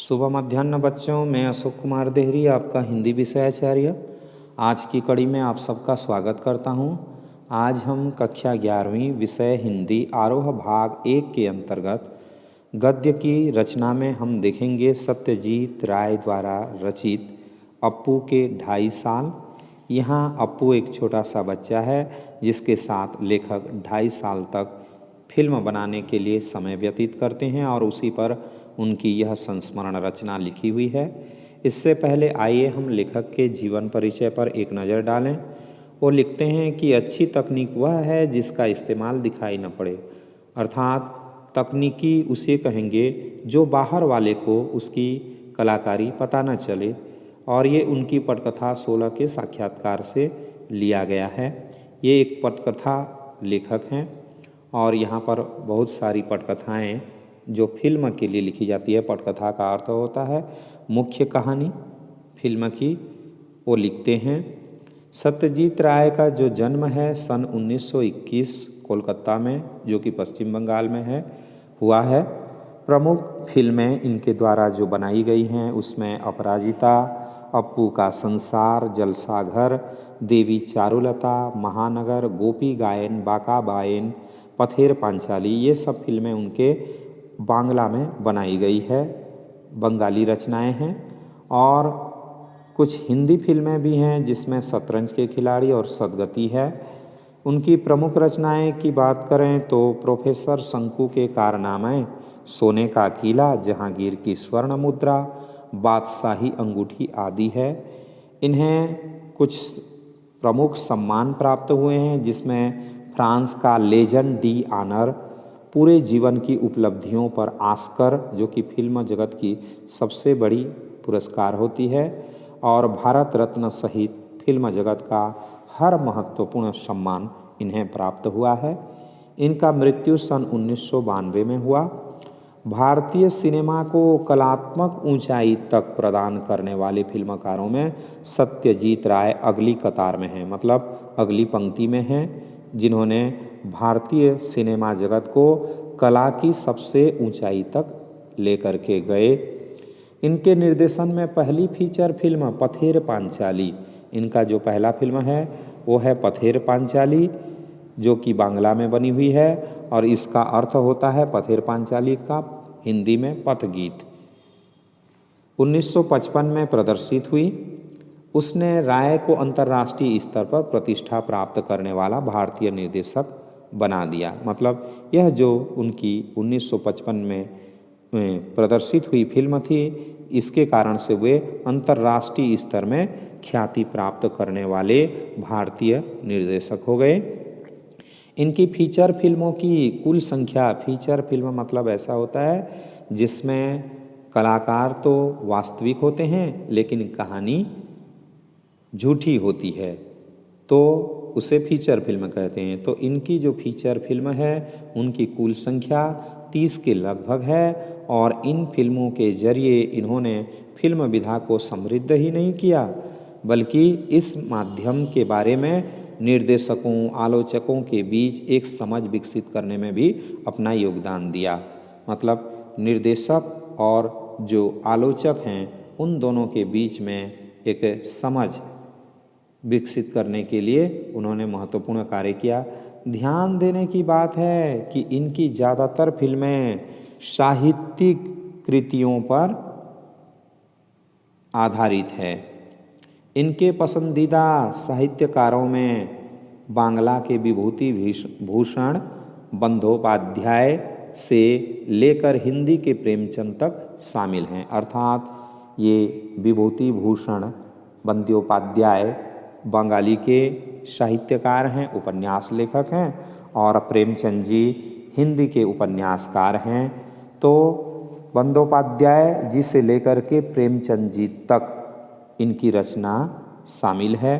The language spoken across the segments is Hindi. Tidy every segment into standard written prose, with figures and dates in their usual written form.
सुबह मध्याह्न बच्चों, मैं अशोक कुमार देहरी, आपका हिंदी विषयाचार्य। आज की कड़ी में आप सबका स्वागत करता हूं। आज हम कक्षा 11वीं विषय हिंदी आरोह भाग 1 के अंतर्गत गद्य की रचना में हम देखेंगे सत्यजीत राय द्वारा रचित अप्पू के 2.5 साल। यहाँ अप्पू एक छोटा सा बच्चा है जिसके साथ लेखक 2.5 साल तक फिल्म बनाने के लिए समय व्यतीत करते हैं और उसी पर उनकी यह संस्मरण रचना लिखी हुई है। इससे पहले आइए हम लेखक के जीवन परिचय पर एक नज़र डालें। वो लिखते हैं कि अच्छी तकनीक वह है जिसका इस्तेमाल दिखाई न पड़े, अर्थात तकनीकी उसे कहेंगे जो बाहर वाले को उसकी कलाकारी पता न चले। और ये उनकी पटकथा 16 के साक्षात्कार से लिया गया है। ये एक पटकथा लेखक हैं और यहाँ पर बहुत सारी पटकथाएँ जो फिल्म के लिए लिखी जाती है। पटकथा का अर्थ होता है मुख्य कहानी फिल्म की। वो लिखते हैं, सत्यजीत राय का जो जन्म है सन 1921 कोलकाता में, जो कि पश्चिम बंगाल में है, हुआ है। प्रमुख फिल्में इनके द्वारा जो बनाई गई हैं उसमें अपराजिता, अप्पू का संसार, जलसाघर, देवी चारुलता, महानगर, गोपी गायन, बाका बायन, पथेर पांचाली, ये सब फिल्में उनके बांग्ला में बनाई गई है, बंगाली रचनाएं हैं। और कुछ हिंदी फिल्में भी हैं जिसमें शतरंज के खिलाड़ी और सदगति है। उनकी प्रमुख रचनाएं की बात करें तो प्रोफेसर शंकु के कारनामे, सोने का किला, जहांगीर की स्वर्ण मुद्रा, बादशाही अंगूठी आदि है। इन्हें कुछ प्रमुख सम्मान प्राप्त हुए हैं जिसमें फ्रांस का लेजन डी आनर, पूरे जीवन की उपलब्धियों पर ऑस्कर, जो कि फिल्म जगत की सबसे बड़ी पुरस्कार होती है, और भारत रत्न सहित फिल्म जगत का हर महत्वपूर्ण सम्मान इन्हें प्राप्त हुआ है। इनका मृत्यु सन 1992 में हुआ। भारतीय सिनेमा को कलात्मक ऊंचाई तक प्रदान करने वाले फिल्मकारों में सत्यजीत राय अगली कतार में हैं, मतलब अगली पंक्ति में हैं, जिन्होंने भारतीय सिनेमा जगत को कला की सबसे ऊंचाई तक लेकर के गए। इनके निर्देशन में पहली फीचर फिल्म पथेर पांचाली, इनका जो पहला फिल्म है वो है पथेर पांचाली, जो कि बांग्ला में बनी हुई है और इसका अर्थ होता है पथेर पांचाली का हिंदी में पथगीत। 1955 में प्रदर्शित हुई। उसने राय को अंतर्राष्ट्रीय स्तर पर प्रतिष्ठा प्राप्त करने वाला भारतीय निर्देशक बना दिया। मतलब यह जो उनकी 1955 में प्रदर्शित हुई फिल्म थी, इसके कारण से वे अंतर्राष्ट्रीय स्तर में ख्याति प्राप्त करने वाले भारतीय निर्देशक हो गए। इनकी फीचर फिल्मों की कुल संख्या, फीचर फिल्म मतलब ऐसा होता है जिसमें कलाकार तो वास्तविक होते हैं लेकिन कहानी झूठी होती है, तो उसे फीचर फिल्म कहते हैं। तो इनकी जो फीचर फिल्म है उनकी कुल संख्या 30 के लगभग है और इन फिल्मों के जरिए इन्होंने फिल्म विधा को समृद्ध ही नहीं किया बल्कि इस माध्यम के बारे में निर्देशकों, आलोचकों के बीच एक समझ विकसित करने में भी अपना योगदान दिया। मतलब निर्देशक और जो आलोचक हैं उन दोनों के बीच में एक समझ विकसित करने के लिए उन्होंने महत्वपूर्ण कार्य किया। ध्यान देने की बात है कि इनकी ज़्यादातर फिल्में साहित्यिक कृतियों पर आधारित है। इनके पसंदीदा साहित्यकारों में बांग्ला के विभूति भूषण बंदोपाध्याय से लेकर हिंदी के प्रेमचंद तक शामिल हैं। अर्थात ये विभूति भूषण बंदोपाध्याय बंगाली के साहित्यकार हैं, उपन्यास लेखक हैं, और प्रेमचंद जी हिंदी के उपन्यासकार हैं। तो बंदोपाध्याय जी से लेकर के प्रेमचंद जी तक इनकी रचना शामिल है।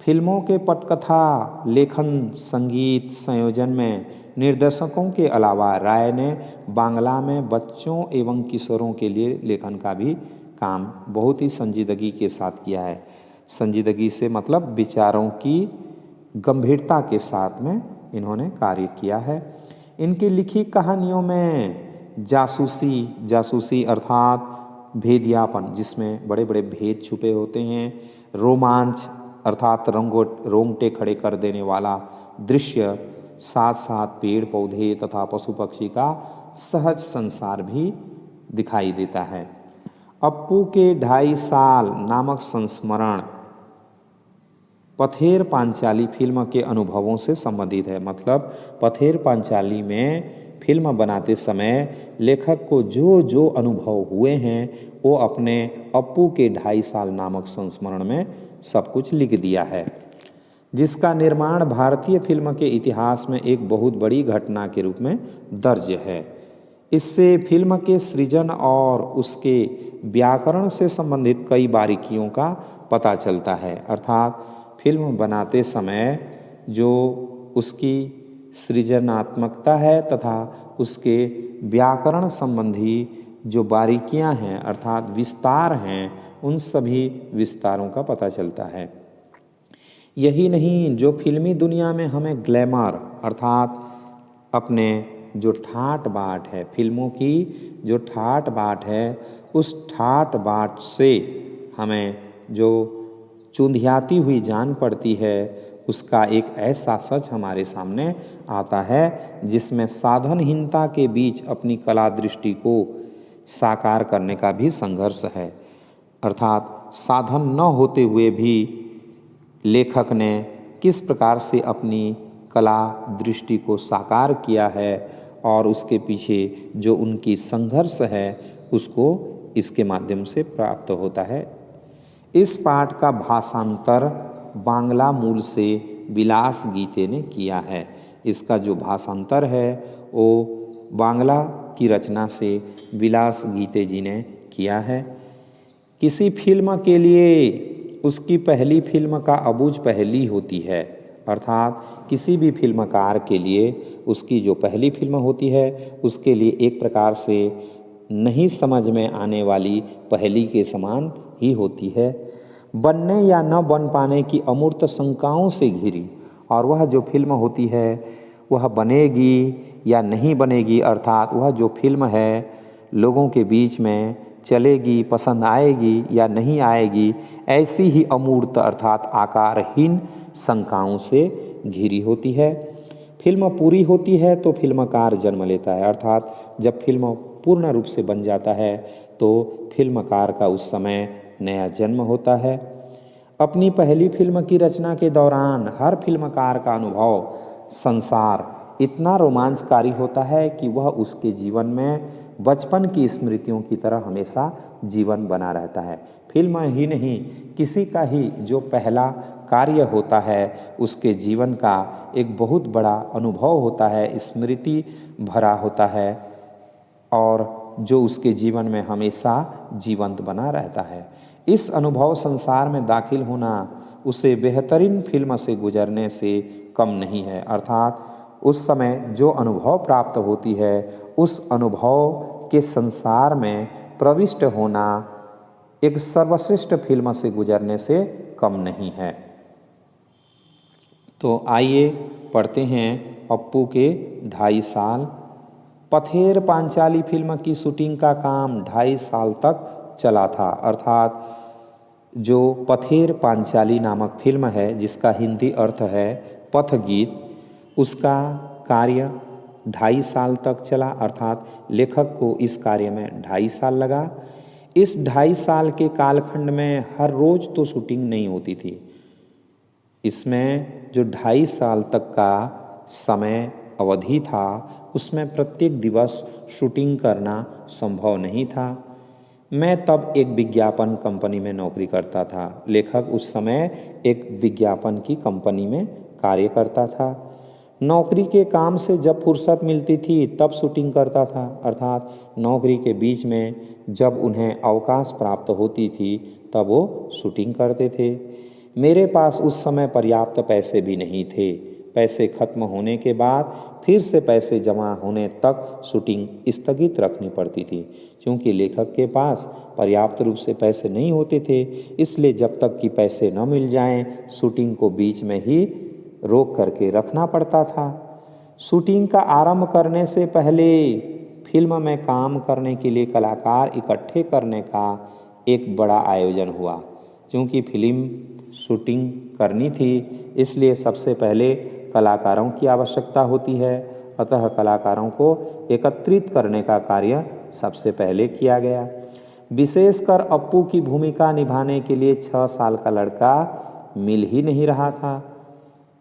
फिल्मों के पटकथा, लेखन, संगीत, संयोजन में निर्देशकों के अलावा राय ने बांग्ला में बच्चों एवं किशोरों के लिए लेखन का भी काम बहुत ही संजीदगी के साथ किया है। संजीदगी से मतलब विचारों की गंभीरता के साथ में इन्होंने कार्य किया है। इनकी लिखी कहानियों में जासूसी अर्थात भेदियापन जिसमें बड़े बड़े भेद छुपे होते हैं, रोमांच अर्थात रोंगटे खड़े कर देने वाला दृश्य, साथ साथ पेड़ पौधे तथा पशु पक्षी का सहज संसार भी दिखाई देता है। अप्पू के 2.5 साल नामक संस्मरण पथेर पांचाली फिल्म के अनुभवों से संबंधित है। मतलब पथेर पांचाली में फिल्म बनाते समय लेखक को जो जो अनुभव हुए हैं वो अपने अप्पू के 2.5 साल नामक संस्मरण में सब कुछ लिख दिया है, जिसका निर्माण भारतीय फिल्म के इतिहास में एक बहुत बड़ी घटना के रूप में दर्ज है। इससे फिल्म के सृजन और उसके व्याकरण से संबंधित कई बारीकियों का पता चलता है। अर्थात फिल्म बनाते समय जो उसकी सृजनात्मकता है तथा उसके व्याकरण संबंधी जो बारीकियां हैं अर्थात विस्तार हैं, उन सभी विस्तारों का पता चलता है। यही नहीं, जो फिल्मी दुनिया में हमें ग्लैमर अर्थात अपने जो ठाट बाट है, फिल्मों की जो ठाट बाट है, उस ठाट बाट से हमें जो चुंधियाती हुई जान पड़ती है, उसका एक ऐसा सच हमारे सामने आता है जिसमें साधनहीनता के बीच अपनी कला दृष्टि को साकार करने का भी संघर्ष है। अर्थात साधन न होते हुए भी लेखक ने किस प्रकार से अपनी कला दृष्टि को साकार किया है और उसके पीछे जो उनकी संघर्ष है उसको इसके माध्यम से प्राप्त होता है। इस पाठ का भाषांतर बांग्ला मूल से विलास गीते ने किया है। इसका जो भाषांतर है वो बांग्ला की रचना से विलास गीते जी ने किया है। किसी फिल्म के लिए उसकी पहली फिल्म का अबूझ पहली होती है। अर्थात किसी भी फिल्मकार के लिए उसकी जो पहली फिल्म होती है उसके लिए एक प्रकार से नहीं समझ में आने वाली पहली के समान ही होती है, बनने या न बन पाने की अमूर्त शंकाओं से घिरी। और वह जो फिल्म होती है वह बनेगी या नहीं बनेगी, अर्थात वह जो फिल्म है लोगों के बीच में चलेगी, पसंद आएगी या नहीं आएगी, ऐसी ही अमूर्त अर्थात आकारहीन शंकाओं से घिरी होती है। फिल्म पूरी होती है तो फिल्मकार जन्म लेता है। अर्थात जब फिल्म पूर्ण रूप से बन जाता है तो फिल्मकार का उस समय नया जन्म होता है। अपनी पहली फिल्म की रचना के दौरान हर फिल्मकार का अनुभव संसार इतना रोमांचकारी होता है कि वह उसके जीवन में बचपन की स्मृतियों की तरह हमेशा जीवन बना रहता है। फिल्म ही नहीं, किसी का ही जो पहला कार्य होता है उसके जीवन का एक बहुत बड़ा अनुभव होता है, स्मृति भरा होता है और जो उसके जीवन में हमेशा जीवंत बना रहता है। इस अनुभव संसार में दाखिल होना उसे बेहतरीन फिल्म से गुजरने से कम नहीं है। अर्थात उस समय जो अनुभव प्राप्त होती है उस अनुभव के संसार में प्रविष्ट होना एक सर्वश्रेष्ठ फिल्म से गुजरने से कम नहीं है। तो आइए पढ़ते हैं अप्पू के 2.5 साल। पथेर पांचाली फिल्म की शूटिंग का काम 2.5 साल तक चला था। अर्थात जो पथेर पांचाली नामक फिल्म है जिसका हिंदी अर्थ है पथगीत, उसका कार्य 2.5 साल तक चला। अर्थात लेखक को इस कार्य में 2.5 साल लगा। इस 2.5 साल के कालखंड में हर रोज तो शूटिंग नहीं होती थी। इसमें जो 2.5 साल तक का समय अवधि था उसमें प्रत्येक दिवस शूटिंग करना संभव नहीं था। मैं तब एक विज्ञापन कंपनी में नौकरी करता था। लेखक उस समय एक विज्ञापन की कंपनी में कार्य करता था। नौकरी के काम से जब फुर्सत मिलती थी तब शूटिंग करता था। अर्थात नौकरी के बीच में जब उन्हें अवकाश प्राप्त होती थी तब वो शूटिंग करते थे। मेरे पास उस समय पर्याप्त पैसे भी नहीं थे। पैसे खत्म होने के बाद फिर से पैसे जमा होने तक शूटिंग स्थगित रखनी पड़ती थी। क्योंकि लेखक के पास पर्याप्त रूप से पैसे नहीं होते थे, इसलिए जब तक कि पैसे न मिल जाएं शूटिंग को बीच में ही रोक करके रखना पड़ता था। शूटिंग का आरंभ करने से पहले फिल्म में काम करने के लिए कलाकार इकट्ठे करने का एक बड़ा आयोजन हुआ। क्योंकि फिल्म शूटिंग करनी थी, इसलिए सबसे पहले कलाकारों की आवश्यकता होती है। अतः कलाकारों को एकत्रित करने का कार्य सबसे पहले किया गया। विशेषकर अप्पू की भूमिका निभाने के लिए 6 साल का लड़का मिल ही नहीं रहा था।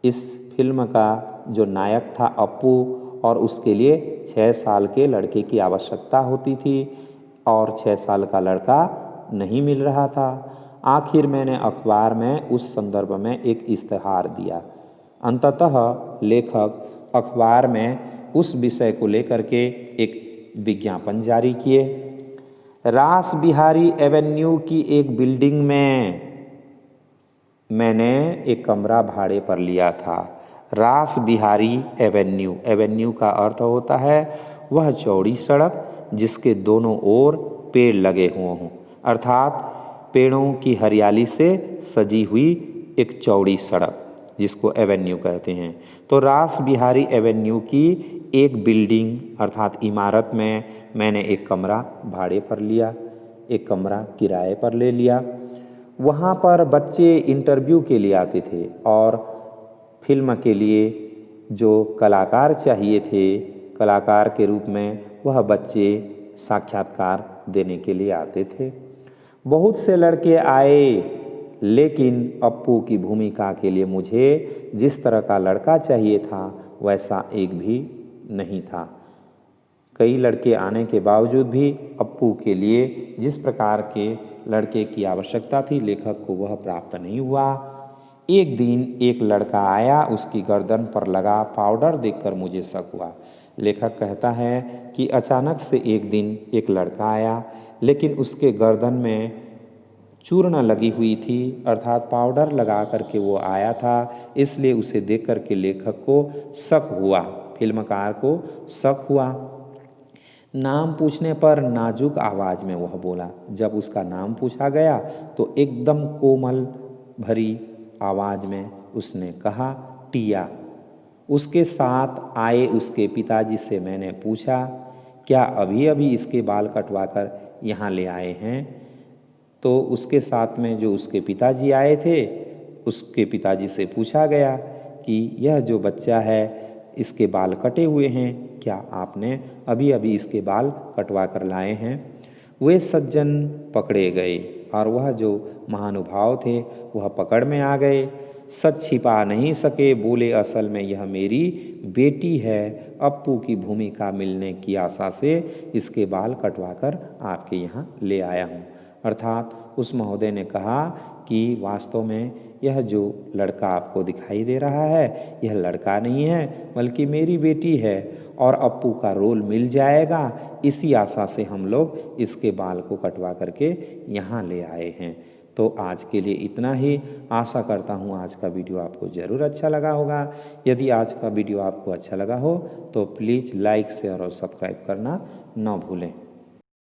इस फिल्म का जो नायक था अप्पू, और उसके लिए 6 साल के लड़के की आवश्यकता होती थी और 6 साल का लड़का नहीं मिल रहा था। आखिर मैंने अखबार में उस संदर्भ में एक इश्तेहार दिया। अंततः लेखक अखबार में उस विषय को लेकर के एक विज्ञापन जारी किए। रास बिहारी एवेन्यू की एक बिल्डिंग में मैंने एक कमरा भाड़े पर लिया था। रास बिहारी एवेन्यू, एवेन्यू का अर्थ होता है वह चौड़ी सड़क जिसके दोनों ओर पेड़ लगे हुए हों, अर्थात पेड़ों की हरियाली से सजी हुई एक चौड़ी सड़क जिसको एवेन्यू कहते हैं। तो रास बिहारी एवेन्यू की एक बिल्डिंग अर्थात इमारत में मैंने एक कमरा भाड़े पर लिया, एक कमरा किराए पर ले लिया। वहाँ पर बच्चे इंटरव्यू के लिए आते थे और फिल्म के लिए जो कलाकार चाहिए थे, कलाकार के रूप में वह बच्चे साक्षात्कार देने के लिए आते थे। बहुत से लड़के आए, लेकिन अप्पू की भूमिका के लिए मुझे जिस तरह का लड़का चाहिए था वैसा एक भी नहीं था। कई लड़के आने के बावजूद भी अप्पू के लिए जिस प्रकार के लड़के की आवश्यकता थी लेखक को वह प्राप्त नहीं हुआ। एक दिन एक लड़का आया, उसकी गर्दन पर लगा पाउडर देखकर मुझे शक हुआ। लेखक कहता है कि अचानक से एक दिन एक लड़का आया, लेकिन उसके गर्दन में चूर्ण लगी हुई थी, अर्थात पाउडर लगा करके वो आया था। इसलिए उसे देख करके लेखक को शक हुआ, फिल्मकार को शक हुआ। नाम पूछने पर नाजुक आवाज़ में वह बोला। जब उसका नाम पूछा गया तो एकदम कोमल भरी आवाज़ में उसने कहा टिया। उसके साथ आए उसके पिताजी से मैंने पूछा, क्या अभी अभी इसके बाल कटवाकर यहाँ ले आए हैं? तो उसके साथ में जो उसके पिताजी आए थे, उसके पिताजी से पूछा गया कि यह जो बच्चा है इसके बाल कटे हुए हैं, क्या आपने अभी अभी इसके बाल कटवा कर लाए हैं? वे सज्जन पकड़े गए और वह जो महानुभाव थे वह पकड़ में आ गए। सच छिपा नहीं सके, बोले असल में यह मेरी बेटी है। अप्पू की भूमिका मिलने की आशा से इसके बाल कटवाकर आपके यहाँ ले आया हूँ। अर्थात उस महोदय ने कहा कि वास्तव में यह जो लड़का आपको दिखाई दे रहा है यह लड़का नहीं है बल्कि मेरी बेटी है और अप्पू का रोल मिल जाएगा, इसी आशा से हम लोग इसके बाल को कटवा करके यहाँ ले आए हैं। तो आज के लिए इतना ही। आशा करता हूँ आज का वीडियो आपको ज़रूर अच्छा लगा होगा। यदि आज का वीडियो आपको अच्छा लगा हो तो प्लीज़ लाइक शेयर और सब्सक्राइब करना न भूलें।